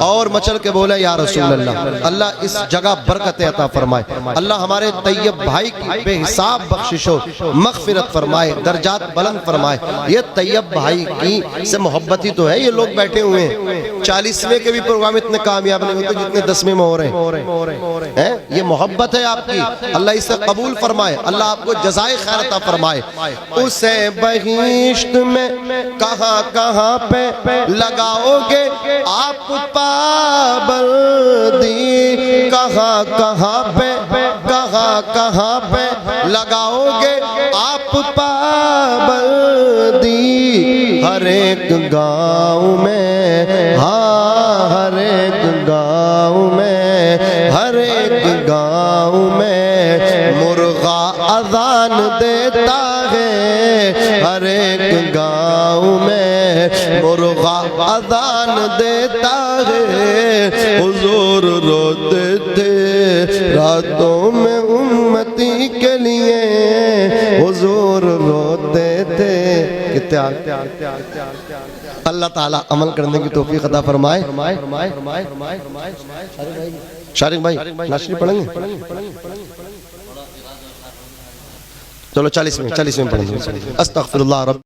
اور مچل کے بولے یا رسول اللہ۔ اللہ اس جگہ برکت عطا فرمائے، اللہ ہمارے طیب بھائی کی بے حساب بخشش و مغفرت فرمائے، درجات بلند فرمائے۔ یہ طیب بھائی کی سے محبت ہی تو ہے، یہ لوگ بیٹھے ہوئے ہیں 40ویں کے بھی پروگرام اتنے کامیاب نہیں ہوتے جتنے 10ویں میں ہو رہے ہیں، یہ محبت ہے آپ کی، اللہ اسے قبول فرمائے، اللہ آپ کو جزائے خیر عطا فرمائے۔ اسے بہشت میں کہاں کہاں پہ لگاؤ گے آپ پابندی، کہاں کہاں پہ لگاؤ گے آپ پابندی۔ ہر ایک گاؤں میں، ہاں ہر ایک گاؤں میں، ہر ایک گاؤں میں مرغا اذان دیتا ہے، ہر ایک گاؤں میں مرغا اذان دیتا ہے۔ حضور روتے تھے راتوں میں امتی کے لیے، حضور روتے تھے۔ اللہ تعالیٰ عمل کرنے کی توفیق عطا فرمائے۔ شارق بھائی ناشری پڑھیں گے؟ چلو 40 میں پڑھیں گے۔ استغفر اللہ رب